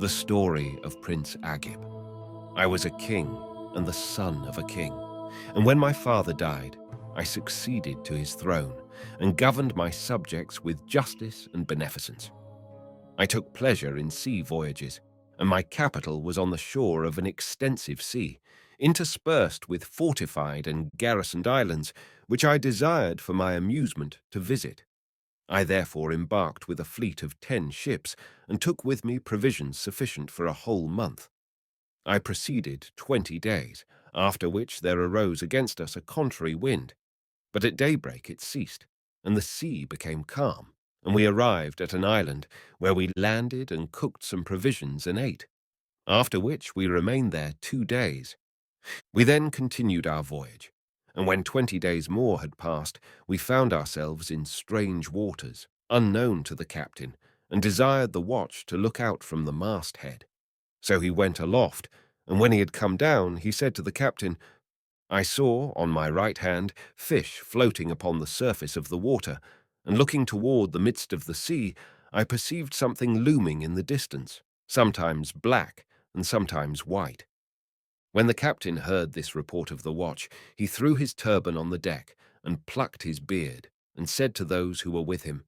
The story of Prince Agib. I was a king and the son of a king, and when my father died, I succeeded to his throne and governed my subjects with justice and beneficence. I took pleasure in sea voyages, and my capital was on the shore of an extensive sea, interspersed with fortified and garrisoned islands, which I desired for my amusement to visit. I therefore embarked with a fleet of 10 ships and took with me provisions sufficient for a whole month. I proceeded 20 days, after which there arose against us a contrary wind, but at daybreak it ceased, and the sea became calm, and we arrived at an island where we landed and cooked some provisions and ate, after which we remained there 2 days. We then continued our voyage, and when 20 days more had passed, we found ourselves in strange waters, unknown to the captain, and desired the watch to look out from the masthead. So he went aloft, and when he had come down, he said to the captain, "I saw, on my right hand, fish floating upon the surface of the water, and looking toward the midst of the sea, I perceived something looming in the distance, sometimes black and sometimes white." When the captain heard this report of the watch, he threw his turban on the deck and plucked his beard, and said to those who were with him,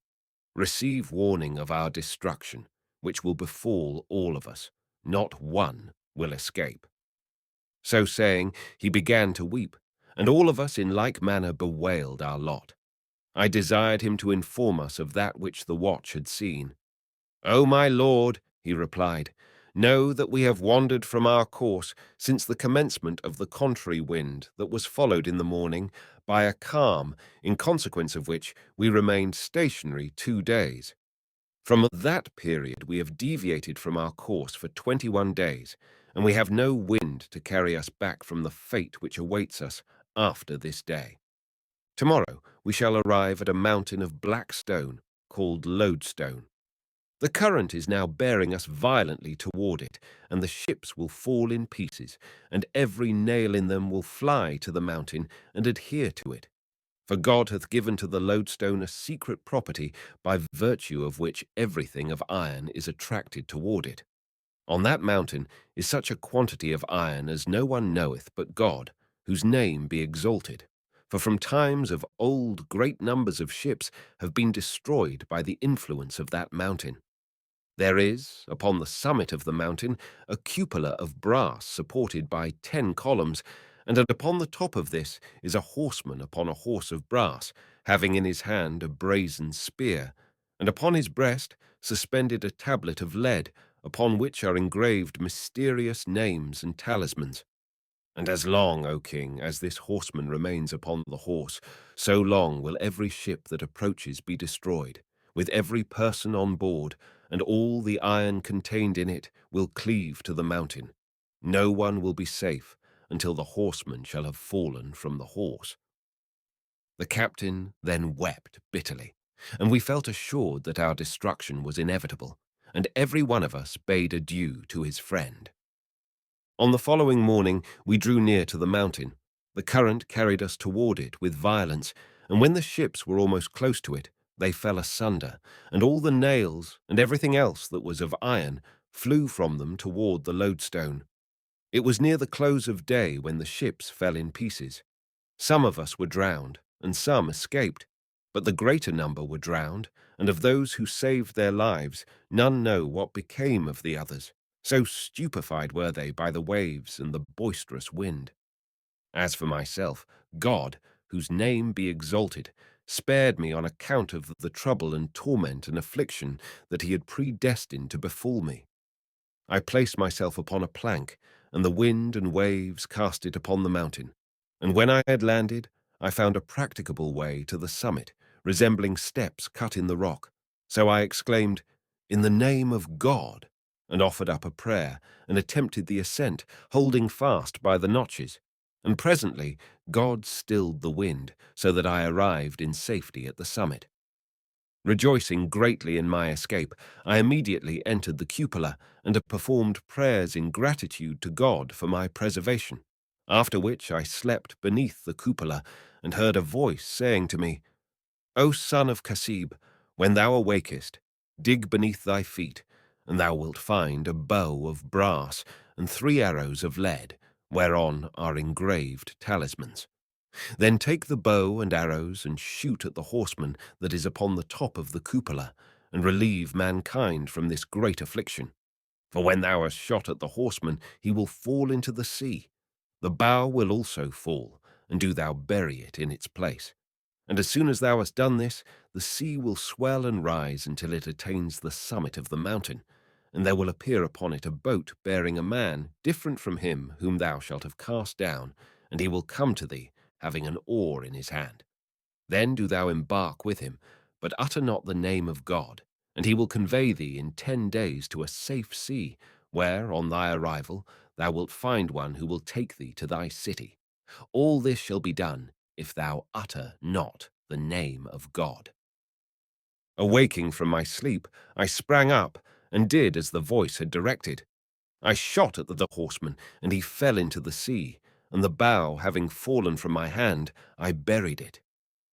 "Receive warning of our destruction, which will befall all of us. Not one will escape." So saying, he began to weep, and all of us in like manner bewailed our lot. I desired him to inform us of that which the watch had seen. "O my lord," he replied, "know that we have wandered from our course since the commencement of the contrary wind that was followed in the morning by a calm, in consequence of which we remained stationary 2 days. From that period we have deviated from our course for 21 days, and we have no wind to carry us back from the fate which awaits us after this day. Tomorrow we shall arrive at a mountain of black stone called Lodestone. The current is now bearing us violently toward it, and the ships will fall in pieces, and every nail in them will fly to the mountain and adhere to it. For God hath given to the lodestone a secret property, by virtue of which everything of iron is attracted toward it. On that mountain is such a quantity of iron as no one knoweth but God, whose name be exalted. For from times of old great numbers of ships have been destroyed by the influence of that mountain. There is, upon the summit of the mountain, a cupola of brass supported by 10 columns, and upon the top of this is a horseman upon a horse of brass, having in his hand a brazen spear, and upon his breast suspended a tablet of lead, upon which are engraved mysterious names and talismans. And as long, O king, as this horseman remains upon the horse, so long will every ship that approaches be destroyed, with every person on board, and all the iron contained in it will cleave to the mountain. No one will be safe until the horseman shall have fallen from the horse." The captain then wept bitterly, and we felt assured that our destruction was inevitable, and every one of us bade adieu to his friend. On the following morning we drew near to the mountain. The current carried us toward it with violence, and when the ships were almost close to it, they fell asunder, and all the nails and everything else that was of iron flew from them toward the lodestone. It was near the close of day when the ships fell in pieces. Some of us were drowned, and some escaped, but the greater number were drowned, and of those who saved their lives, none know what became of the others, so stupefied were they by the waves and the boisterous wind. As for myself, God, whose name be exalted, spared me on account of the trouble and torment and affliction that he had predestined to befall me. I placed myself upon a plank, and the wind and waves cast it upon the mountain. And when I had landed, I found a practicable way to the summit, resembling steps cut in the rock. So I exclaimed, "In the name of God," and offered up a prayer, and attempted the ascent, holding fast by the notches. And presently God stilled the wind, so that I arrived in safety at the summit. Rejoicing greatly in my escape, I immediately entered the cupola and performed prayers in gratitude to God for my preservation, after which I slept beneath the cupola and heard a voice saying to me, "O son of Kasib, when thou awakest, dig beneath thy feet, and thou wilt find a bow of brass and 3 arrows of lead, whereon are engraved talismans. Then take the bow and arrows and shoot at the horseman that is upon the top of the cupola, and relieve mankind from this great affliction. For when thou hast shot at the horseman, he will fall into the sea. The bow will also fall, and do thou bury it in its place. And as soon as thou hast done this, the sea will swell and rise until it attains the summit of the mountain, and there will appear upon it a boat bearing a man different from him whom thou shalt have cast down, and he will come to thee, having an oar in his hand. Then do thou embark with him, but utter not the name of God, and he will convey thee in 10 days to a safe sea, where, on thy arrival, thou wilt find one who will take thee to thy city. All this shall be done if thou utter not the name of God. Awaking from my sleep, I sprang up and did as the voice had directed. I shot at the horseman, and he fell into the sea, and the bow having fallen from my hand, I buried it.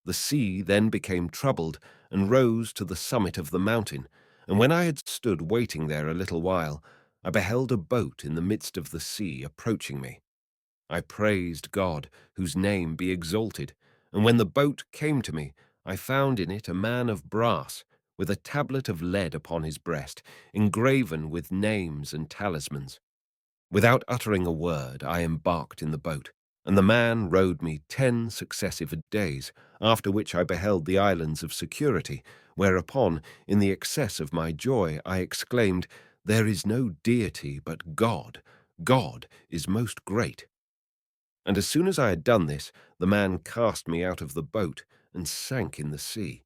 The sea then became troubled and rose to the summit of the mountain, and when I had stood waiting there a little while, I beheld a boat in the midst of the sea approaching me. I praised God, whose name be exalted, and when the boat came to me, I found in it a man of brass, with a tablet of lead upon his breast, engraven with names and talismans. Without uttering a word, I embarked in the boat, and the man rowed me 10 successive days, after which I beheld the islands of security, whereupon, in the excess of my joy, I exclaimed, "There is no deity but God. God is most great." And as soon as I had done this, the man cast me out of the boat and sank in the sea.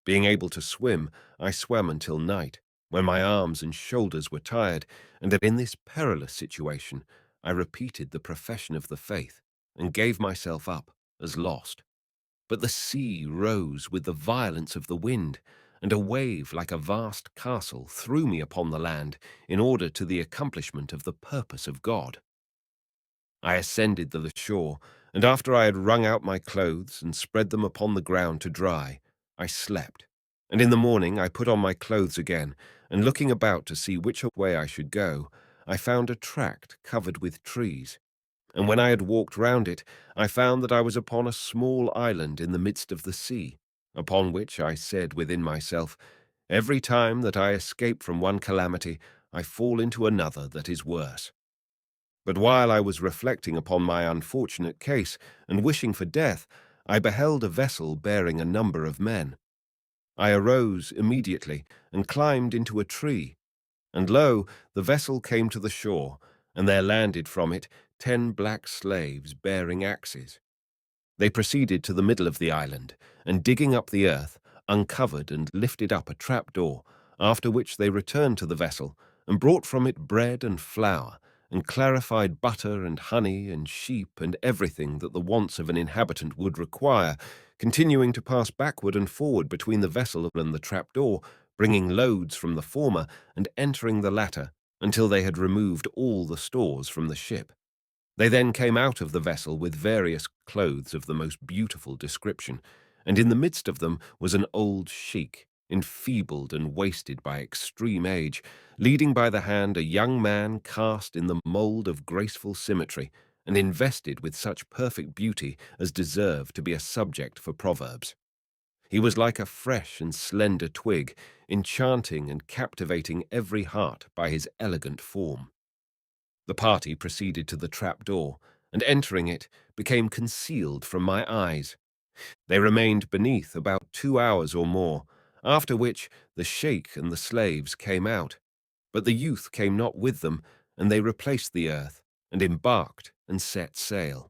Being able to swim, I swam until night, when my arms and shoulders were tired, and in this perilous situation I repeated the profession of the faith, and gave myself up as lost. But the sea rose with the violence of the wind, and a wave like a vast castle threw me upon the land in order to the accomplishment of the purpose of God. I ascended the shore, and after I had wrung out my clothes and spread them upon the ground to dry, I slept. And in the morning I put on my clothes again, and looking about to see which way I should go, I found a tract covered with trees. And when I had walked round it, I found that I was upon a small island in the midst of the sea, upon which I said within myself, "Every time that I escape from one calamity, I fall into another that is worse." But while I was reflecting upon my unfortunate case and wishing for death, I beheld a vessel bearing a number of men. I arose immediately and climbed into a tree, and lo, the vessel came to the shore, and there landed from it 10 black slaves bearing axes. They proceeded to the middle of the island, and digging up the earth, uncovered and lifted up a trapdoor, after which they returned to the vessel, and brought from it bread and flour, and clarified butter and honey and sheep and everything that the wants of an inhabitant would require, continuing to pass backward and forward between the vessel and the trapdoor, bringing loads from the former and entering the latter, until they had removed all the stores from the ship. They then came out of the vessel with various clothes of the most beautiful description, and in the midst of them was an old sheik, enfeebled and wasted by extreme age, leading by the hand a young man cast in the mould of graceful symmetry, and invested with such perfect beauty as deserved to be a subject for proverbs. He was like a fresh and slender twig, enchanting and captivating every heart by his elegant form. The party proceeded to the trap-door, and entering it, became concealed from my eyes. They remained beneath about 2 hours or more, after which the sheikh and the slaves came out. But the youth came not with them, and they replaced the earth, and embarked and set sail.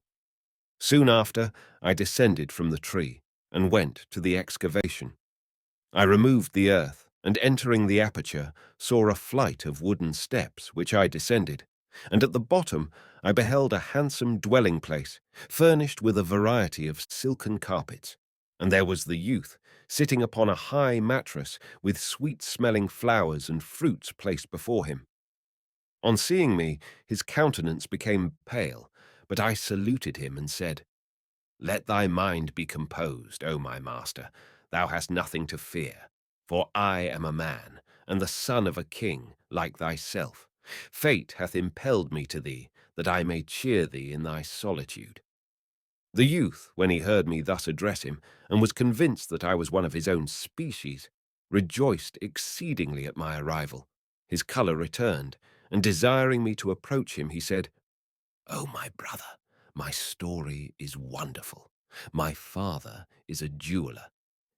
Soon after, I descended from the tree, and went to the excavation. I removed the earth, and entering the aperture, saw a flight of wooden steps, which I descended, and at the bottom I beheld a handsome dwelling place, furnished with a variety of silken carpets, and there was the youth, sitting upon a high mattress, with sweet-smelling flowers and fruits placed before him. On seeing me, his countenance became pale, but I saluted him and said, "Let thy mind be composed, O my master. Thou hast nothing to fear, for I am a man, and the son of a king like thyself. Fate hath impelled me to thee, that I may cheer thee in thy solitude." The youth, when he heard me thus address him, and was convinced that I was one of his own species, rejoiced exceedingly at my arrival. His colour returned, and desiring me to approach him, he said, "O my brother, my story is wonderful. My father is a jeweller.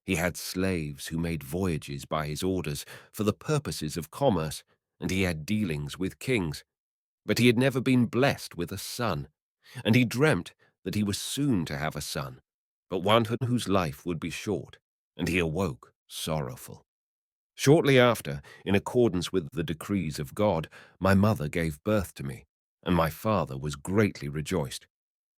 He had slaves who made voyages by his orders for the purposes of commerce, and he had dealings with kings. But he had never been blessed with a son, and he dreamt that he was soon to have a son, but one whose life would be short, and he awoke sorrowful. Shortly after, in accordance with the decrees of God, my mother gave birth to me, and my father was greatly rejoiced.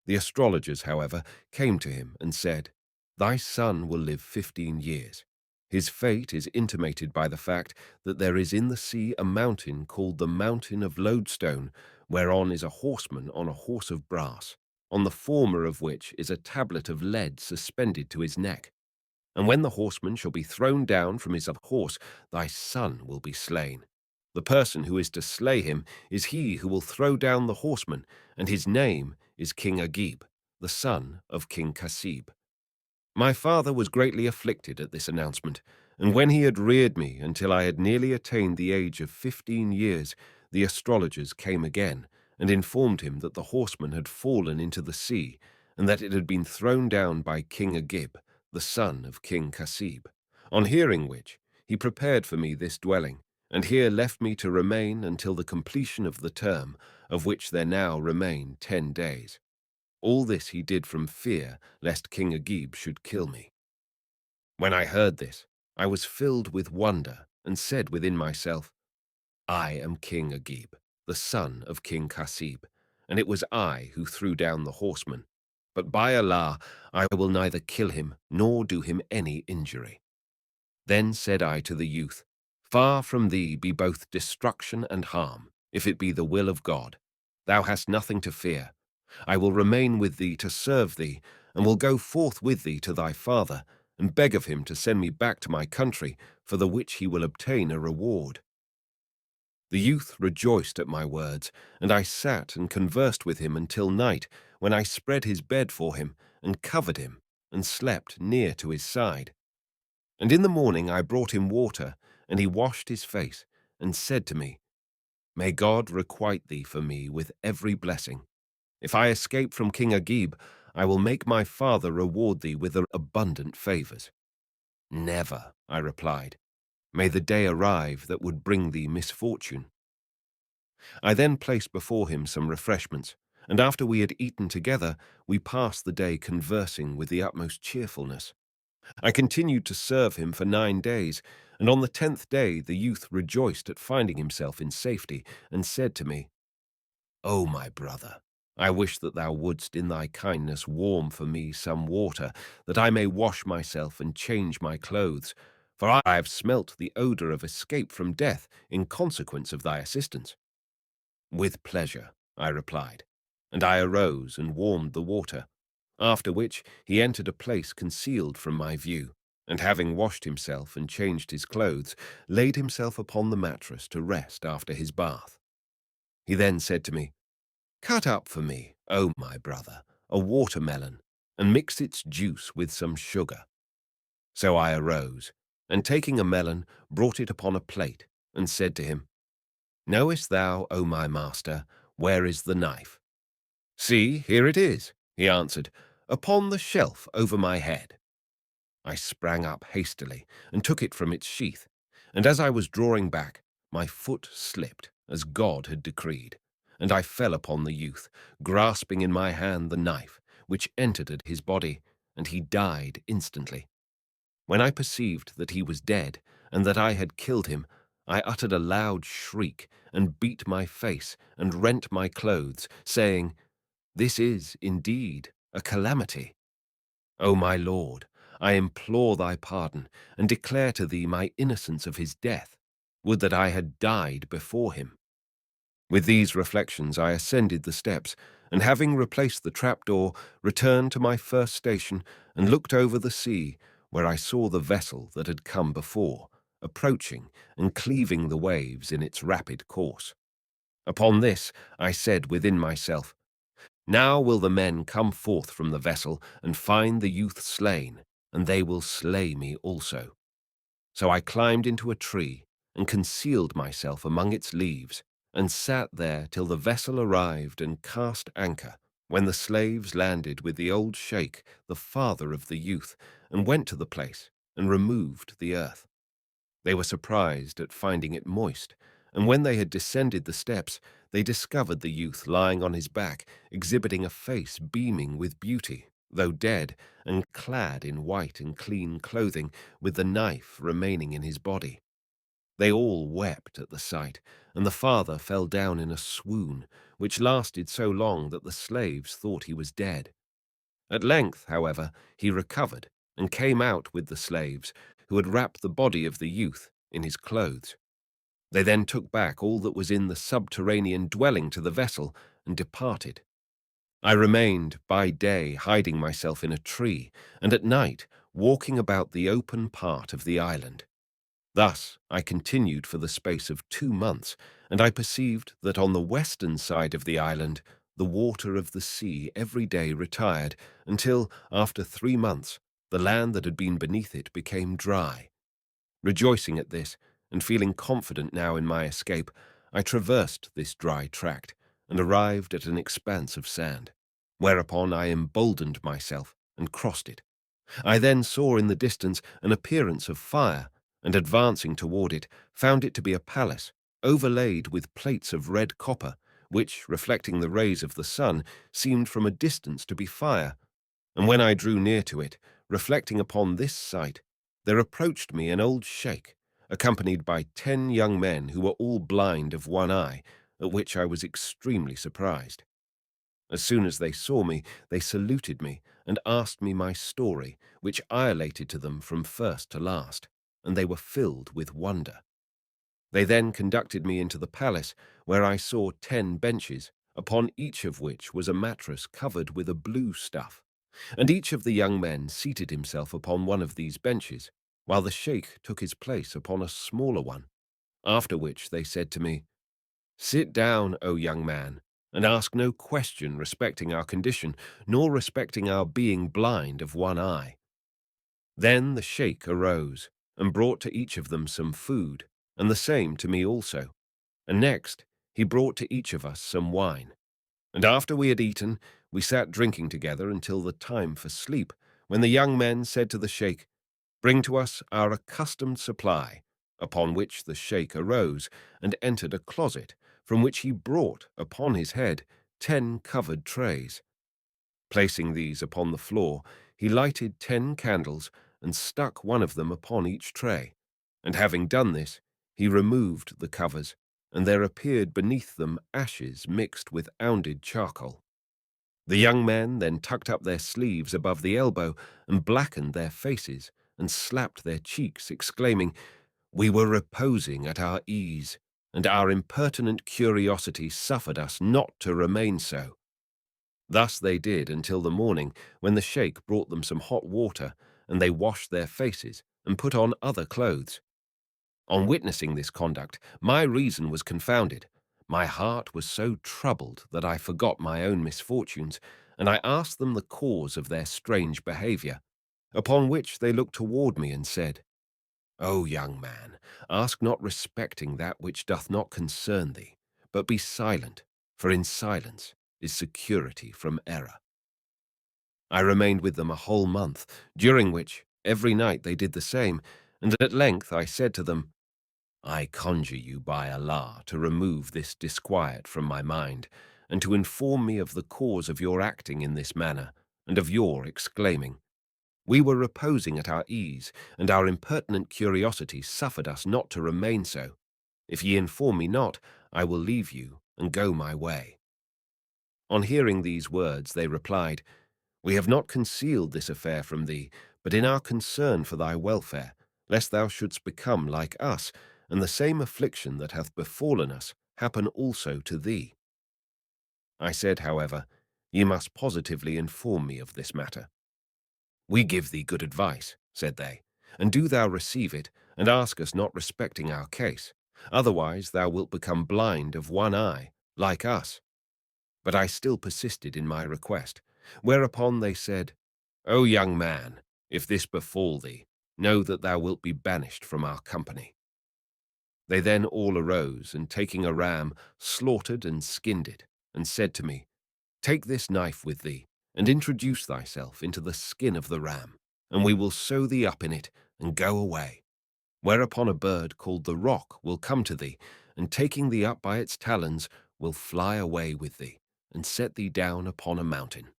The astrologers, however, came to him and said, 'Thy son will live 15 years. His fate is intimated by the fact that there is in the sea a mountain called the Mountain of Lodestone, whereon is a horseman on a horse of brass, on the former of which is a tablet of lead suspended to his neck. And when the horseman shall be thrown down from his horse, thy son will be slain. The person who is to slay him is he who will throw down the horseman, and his name is King Agib, the son of King Kasib.' My father was greatly afflicted at this announcement, and when he had reared me until I had nearly attained the age of 15 years, the astrologers came again and informed him that the horseman had fallen into the sea, and that it had been thrown down by King Agib, the son of King Kasib. On hearing which, he prepared for me this dwelling, and here left me to remain until the completion of the term, of which there now remain 10 days. All this he did from fear lest King Agib should kill me. When I heard this, I was filled with wonder and said within myself, 'I am King Agib, the son of King Kasib, and it was I who threw down the horseman. But by Allah, I will neither kill him nor do him any injury.' Then said I to the youth, 'Far from thee be both destruction and harm, if it be the will of God. Thou hast nothing to fear. I will remain with thee to serve thee, and will go forth with thee to thy father, and beg of him to send me back to my country, for the which he will obtain a reward.' The youth rejoiced at my words, and I sat and conversed with him until night, when I spread his bed for him, and covered him, and slept near to his side. And in the morning I brought him water, and he washed his face, and said to me, 'May God requite thee for me with every blessing. If I escape from King Agib, I will make my father reward thee with abundant favours.' 'Never,' I replied. 'May the day arrive that would bring thee misfortune.' I then placed before him some refreshments, and after we had eaten together, we passed the day conversing with the utmost cheerfulness. I continued to serve him for 9 days, and on the 10th day the youth rejoiced at finding himself in safety, and said to me, 'O my brother, I wish that thou wouldst in thy kindness warm for me some water, that I may wash myself and change my clothes, for I have smelt the odour of escape from death in consequence of thy assistance.' 'With pleasure,' I replied, and I arose and warmed the water, after which he entered a place concealed from my view, and having washed himself and changed his clothes, laid himself upon the mattress to rest after his bath. He then said to me, 'Cut up for me, O my brother, a watermelon, and mix its juice with some sugar.' So I arose, and taking a melon, brought it upon a plate, and said to him, 'Knowest thou, O my master, where is the knife?' 'See, here it is,' he answered, 'upon the shelf over my head.' I sprang up hastily, and took it from its sheath, and as I was drawing back, my foot slipped, as God had decreed, and I fell upon the youth, grasping in my hand the knife, which entered at his body, and he died instantly. When I perceived that he was dead, and that I had killed him, I uttered a loud shriek, and beat my face, and rent my clothes, saying, 'This is, indeed, a calamity. O my Lord, I implore thy pardon, and declare to thee my innocence of his death. Would that I had died before him.' With these reflections I ascended the steps, and having replaced the trapdoor, returned to my first station, and looked over the sea, where I saw the vessel that had come before, approaching and cleaving the waves in its rapid course. Upon this I said within myself, now will the men come forth from the vessel and find the youth slain, and they will slay me also. So I climbed into a tree and concealed myself among its leaves, and sat there till the vessel arrived and cast anchor, when the slaves landed with the old sheikh, the father of the youth, and went to the place and removed the earth. They were surprised at finding it moist, and when they had descended the steps, they discovered the youth lying on his back, exhibiting a face beaming with beauty, though dead, and clad in white and clean clothing, with the knife remaining in his body. They all wept at the sight, and the father fell down in a swoon, which lasted so long that the slaves thought he was dead. At length, however, he recovered, and came out with the slaves, who had wrapped the body of the youth in his clothes. They then took back all that was in the subterranean dwelling to the vessel, and departed. I remained by day hiding myself in a tree, and at night walking about the open part of the island. Thus I continued for the space of 2 months, and I perceived that on the western side of the island the water of the sea every day retired, until, after 3 months, the land that had been beneath it became dry. Rejoicing at this, and feeling confident now in my escape, I traversed this dry tract, and arrived at an expanse of sand, whereupon I emboldened myself and crossed it. I then saw in the distance an appearance of fire, and advancing toward it, found it to be a palace, overlaid with plates of red copper, which, reflecting the rays of the sun, seemed from a distance to be fire. And when I drew near to it, reflecting upon this sight, there approached me an old sheikh, accompanied by 10 young men who were all blind of one eye, at which I was extremely surprised. As soon as they saw me, they saluted me and asked me my story, which I related to them from first to last, and they were filled with wonder. They then conducted me into the palace, where I saw 10 benches, upon each of which was a mattress covered with a blue stuff, and each of the young men seated himself upon one of these benches, while the sheikh took his place upon a smaller one, after which they said to me, sit down, O young man, and ask no question respecting our condition, nor respecting our being blind of one eye. Then the sheikh arose, and brought to each of them some food, and the same to me also. And next he brought to each of us some wine. And after we had eaten, we sat drinking together until the time for sleep, when the young men said to the sheikh, bring to us our accustomed supply, upon which the sheikh arose and entered a closet, from which he brought upon his head 10 covered trays. Placing these upon the floor, he lighted 10 candles and stuck one of them upon each tray, and having done this, he removed the covers, and there appeared beneath them ashes mixed with ounded charcoal. The young men then tucked up their sleeves above the elbow and blackened their faces and slapped their cheeks, exclaiming, we were reposing at our ease, and our impertinent curiosity suffered us not to remain so. Thus they did until the morning, when the sheikh brought them some hot water, and they washed their faces and put on other clothes. On witnessing this conduct, my reason was confounded. My heart was so troubled that I forgot my own misfortunes, and I asked them the cause of their strange behavior, upon which they looked toward me and said, O young man, ask not respecting that which doth not concern thee, but be silent, for in silence is security from error. I remained with them a whole month, during which every night they did the same, and at length I said to them, I conjure you by Allah to remove this disquiet from my mind, and to inform me of the cause of your acting in this manner, and of your exclaiming, we were reposing at our ease, and our impertinent curiosity suffered us not to remain so. If ye inform me not, I will leave you and go my way. On hearing these words, they replied, we have not concealed this affair from thee, but in our concern for thy welfare, lest thou shouldst become like us, and the same affliction that hath befallen us happen also to thee. I said, however, ye must positively inform me of this matter. We give thee good advice, said they, and do thou receive it, and ask us not respecting our case. Otherwise thou wilt become blind of one eye, like us. But I still persisted in my request, whereupon they said, O young man, if this befall thee, know that thou wilt be banished from our company. They then all arose, and taking a ram, slaughtered and skinned it, and said to me, Take this knife with thee, and introduce thyself into the skin of the ram, and we will sew thee up in it, and go away. Whereupon a bird called the rock will come to thee, and taking thee up by its talons, will fly away with thee, and set thee down upon a mountain.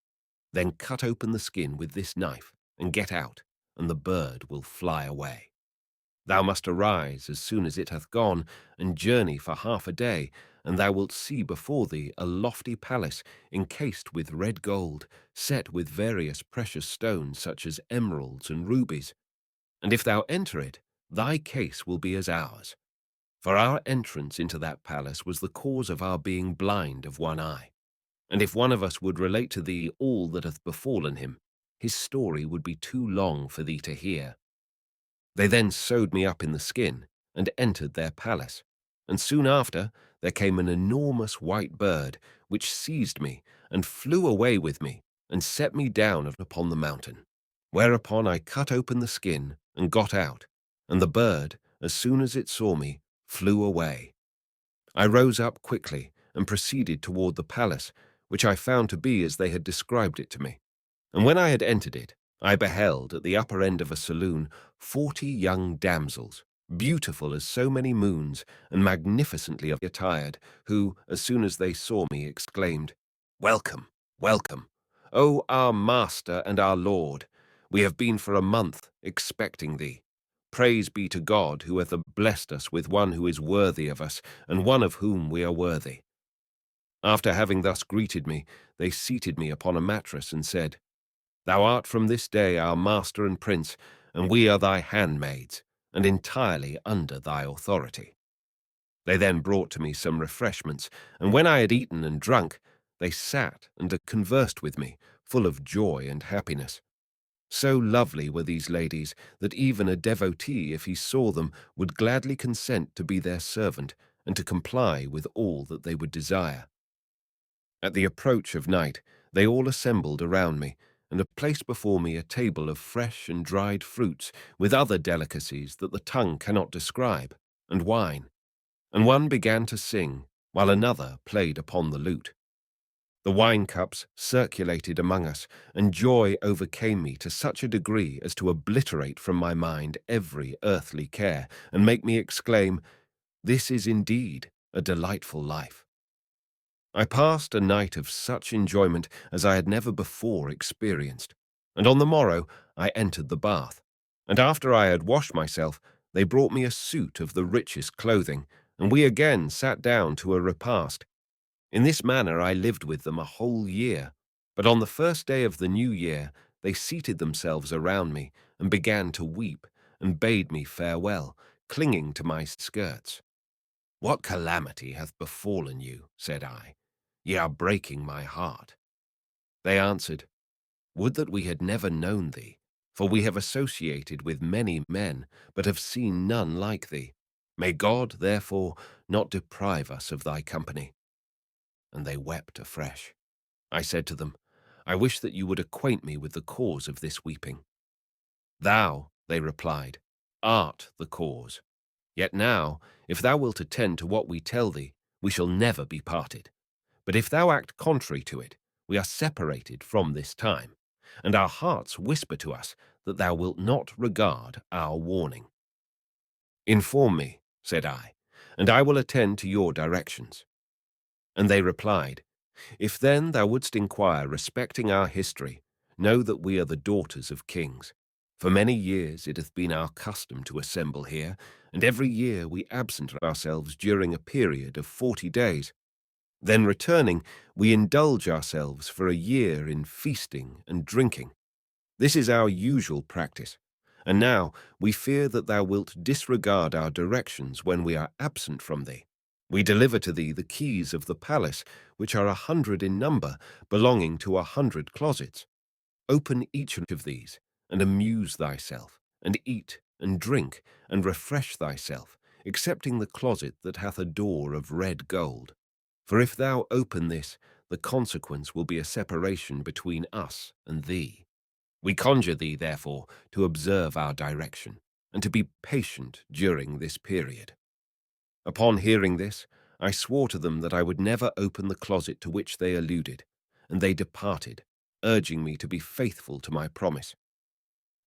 Then cut open the skin with this knife, and get out, and the bird will fly away. Thou must arise as soon as it hath gone, and journey for half a day, and thou wilt see before thee a lofty palace, encased with red gold, set with various precious stones, such as emeralds and rubies. And if thou enter it, thy case will be as ours. For our entrance into that palace was the cause of our being blind of one eye. And if one of us would relate to thee all that hath befallen him, his story would be too long for thee to hear. They then sewed me up in the skin, and entered their palace. And soon after there came an enormous white bird, which seized me, and flew away with me, and set me down upon the mountain. Whereupon I cut open the skin, and got out, and the bird, as soon as it saw me, flew away. I rose up quickly, and proceeded toward the palace, which I found to be as they had described it to me. And when I had entered it, I beheld at the upper end of a saloon 40 young damsels, beautiful as so many moons, and magnificently attired, who, as soon as they saw me, exclaimed, Welcome, welcome, O our master and our lord! We have been for a month expecting thee. Praise be to God, who hath blessed us with one who is worthy of us, and one of whom we are worthy. After having thus greeted me, they seated me upon a mattress and said, Thou art from this day our master and prince, and we are thy handmaids, and entirely under thy authority. They then brought to me some refreshments, and when I had eaten and drunk, they sat and conversed with me, full of joy and happiness. So lovely were these ladies that even a devotee, if he saw them, would gladly consent to be their servant and to comply with all that they would desire. At the approach of night, they all assembled around me, and placed before me a table of fresh and dried fruits, with other delicacies that the tongue cannot describe, and wine. And one began to sing, while another played upon the lute. The wine cups circulated among us, and joy overcame me to such a degree as to obliterate from my mind every earthly care, and make me exclaim, This is indeed a delightful life. I passed a night of such enjoyment as I had never before experienced, and on the morrow I entered the bath, and after I had washed myself, they brought me a suit of the richest clothing, and we again sat down to a repast. In this manner I lived with them a whole year, but on the first day of the new year they seated themselves around me, and began to weep, and bade me farewell, clinging to my skirts. What calamity hath befallen you? Said I. Ye are breaking my heart. They answered, Would that we had never known thee, for we have associated with many men, but have seen none like thee. May God, therefore, not deprive us of thy company. And they wept afresh. I said to them, I wish that you would acquaint me with the cause of this weeping. Thou, they replied, art the cause. Yet now, if thou wilt attend to what we tell thee, we shall never be parted. But if thou act contrary to it, we are separated from this time, and our hearts whisper to us that thou wilt not regard our warning. Inform me, said I, and I will attend to your directions. And they replied, If then thou wouldst inquire respecting our history, know that we are the daughters of kings. For many years it hath been our custom to assemble here, and every year we absent ourselves during a period of 40 days. Then returning, we indulge ourselves for a year in feasting and drinking. This is our usual practice. And now we fear that thou wilt disregard our directions when we are absent from thee. We deliver to thee the keys of the palace, which are 100 in number, belonging to 100 closets. Open each of these, and amuse thyself, and eat and drink, and refresh thyself, excepting the closet that hath a door of red gold. For if thou open this, the consequence will be a separation between us and thee. We conjure thee, therefore, to observe our direction, and to be patient during this period." Upon hearing this, I swore to them that I would never open the closet to which they alluded, and they departed, urging me to be faithful to my promise.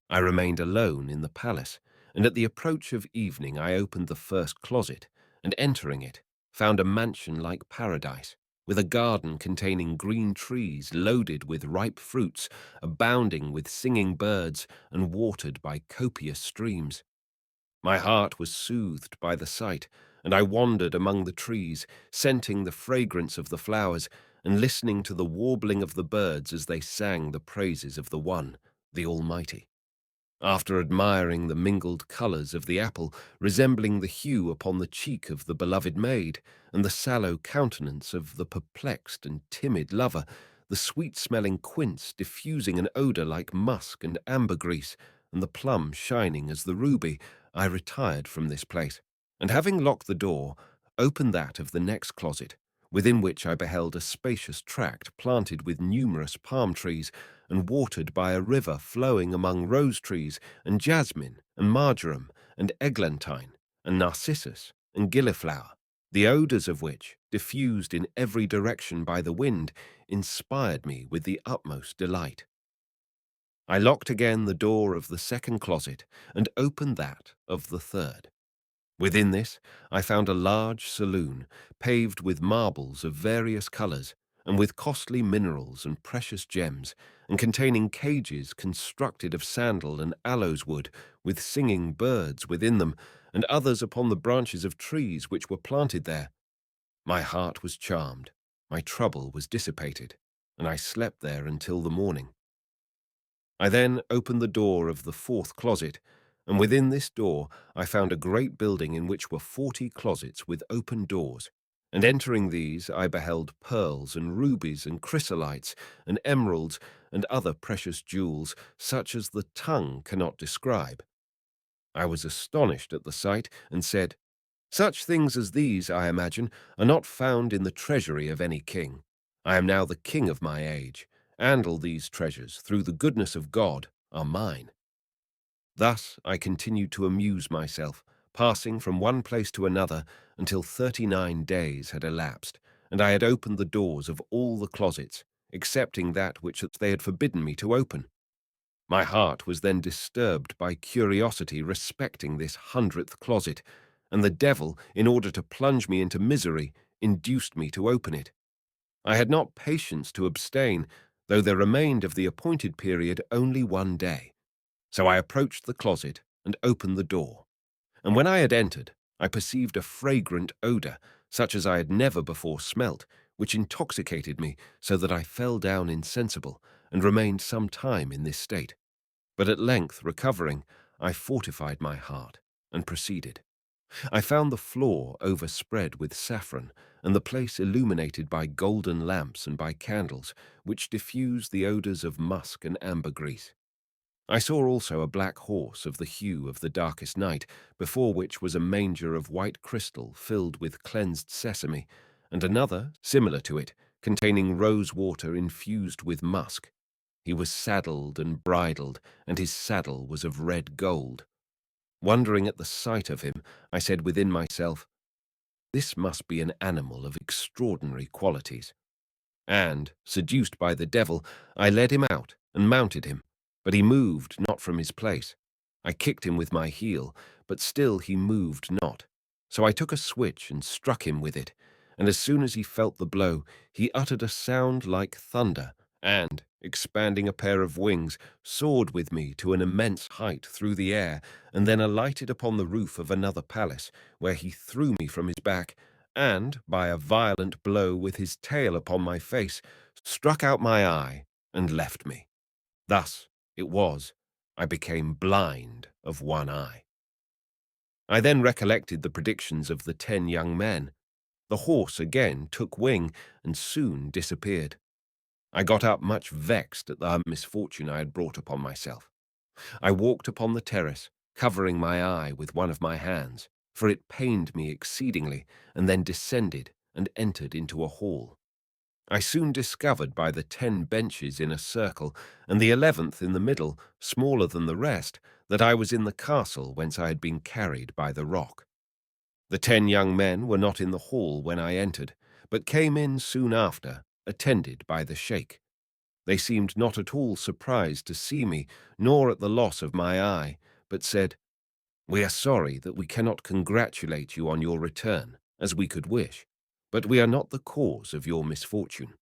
I remained alone in the palace, and at the approach of evening I opened the first closet, and entering it, found a mansion like paradise, with a garden containing green trees loaded with ripe fruits, abounding with singing birds, and watered by copious streams. My heart was soothed by the sight, and I wandered among the trees, scenting the fragrance of the flowers, and listening to the warbling of the birds as they sang the praises of the One, the Almighty. After admiring the mingled colours of the apple, resembling the hue upon the cheek of the beloved maid, and the sallow countenance of the perplexed and timid lover, the sweet-smelling quince diffusing an odour like musk and ambergris, and the plum shining as the ruby, I retired from this place, and having locked the door, opened that of the next closet, within which I beheld a spacious tract planted with numerous palm trees, and watered by a river flowing among rose trees, and jasmine, and marjoram, and eglantine, and narcissus, and gilliflower, the odours of which, diffused in every direction by the wind, inspired me with the utmost delight. I locked again the door of the second closet, and opened that of the third. Within this I found a large saloon, paved with marbles of various colours, and with costly minerals and precious gems, and containing cages constructed of sandal and aloes wood, with singing birds within them, and others upon the branches of trees which were planted there. My heart was charmed, my trouble was dissipated, and I slept there until the morning. I then opened the door of the fourth closet, and within this door I found a great building in which were 40 closets with open doors, and entering these I beheld pearls and rubies and chrysolites and emeralds and other precious jewels, such as the tongue cannot describe. I was astonished at the sight, and said, "Such things as these, I imagine, are not found in the treasury of any king. I am now the king of my age, and all these treasures, through the goodness of God, are mine." Thus I continued to amuse myself, passing from one place to another until 39 days had elapsed, and I had opened the doors of all the closets, excepting that which they had forbidden me to open. My heart was then disturbed by curiosity respecting this 100th closet, and the devil, in order to plunge me into misery, induced me to open it. I had not patience to abstain, though there remained of the appointed period only 1 day. So I approached the closet and opened the door. And when I had entered, I perceived a fragrant odour, such as I had never before smelt, which intoxicated me so that I fell down insensible, and remained some time in this state. But at length, recovering, I fortified my heart, and proceeded. I found the floor overspread with saffron, and the place illuminated by golden lamps and by candles, which diffused the odours of musk and ambergris. I saw also a black horse of the hue of the darkest night, before which was a manger of white crystal filled with cleansed sesame, and another, similar to it, containing rose water infused with musk. He was saddled and bridled, and his saddle was of red gold. Wondering at the sight of him, I said within myself, "This must be an animal of extraordinary qualities." And, seduced by the devil, I led him out and mounted him, but he moved not from his place. I kicked him with my heel, but still he moved not. So I took a switch and struck him with it, and as soon as he felt the blow, he uttered a sound like thunder, and, expanding a pair of wings, soared with me to an immense height through the air, and then alighted upon the roof of another palace, where he threw me from his back, and, by a violent blow with his tail upon my face, struck out my eye and left me. Thus it was I became blind of one eye. I then recollected the predictions of the 10 young men. The horse again took wing and soon disappeared. I got up much vexed at the misfortune I had brought upon myself. I walked upon the terrace, covering my eye with one of my hands, for it pained me exceedingly, and then descended and entered into a hall. I soon discovered by the 10 benches in a circle, and the 11th in the middle, smaller than the rest, that I was in the castle whence I had been carried by the rock. The 10 young men were not in the hall when I entered, but came in soon after, attended by the sheikh. They seemed not at all surprised to see me, nor at the loss of my eye, but said, "We are sorry that we cannot congratulate you on your return, as we could wish, but we are not the cause of your misfortune."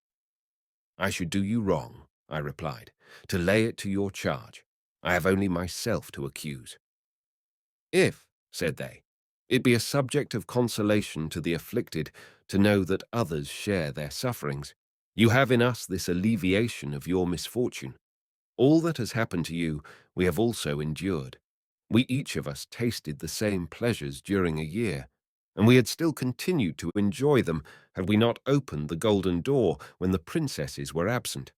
"I should do you wrong," I replied, "to lay it to your charge. I have only myself to accuse." "If," said they, "it be a subject of consolation to the afflicted to know that others share their sufferings, you have in us this alleviation of your misfortune. All that has happened to you, we have also endured. We each of us tasted the same pleasures during a year, and we had still continued to enjoy them had we not opened the golden door when the princesses were absent.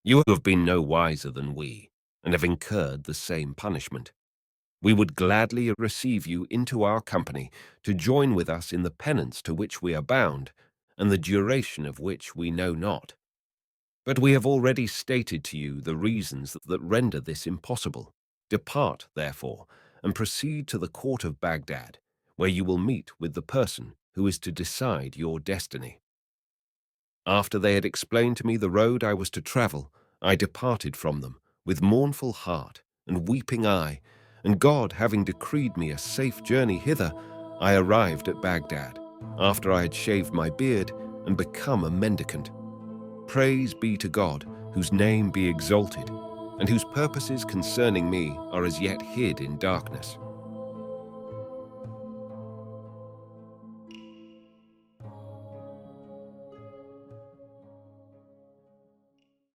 You have been no wiser than we, and have incurred the same punishment. We would gladly receive you into our company to join with us in the penance to which we are bound, and the duration of which we know not. But we have already stated to you the reasons that render this impossible. Depart, therefore, and proceed to the court of Baghdad, where you will meet with the person who is to decide your destiny." After they had explained to me the road I was to travel, I departed from them with mournful heart and weeping eye, and God having decreed me a safe journey hither, I arrived at Baghdad, after I had shaved my beard and become a mendicant. Praise be to God, whose name be exalted, and whose purposes concerning me are as yet hid in darkness.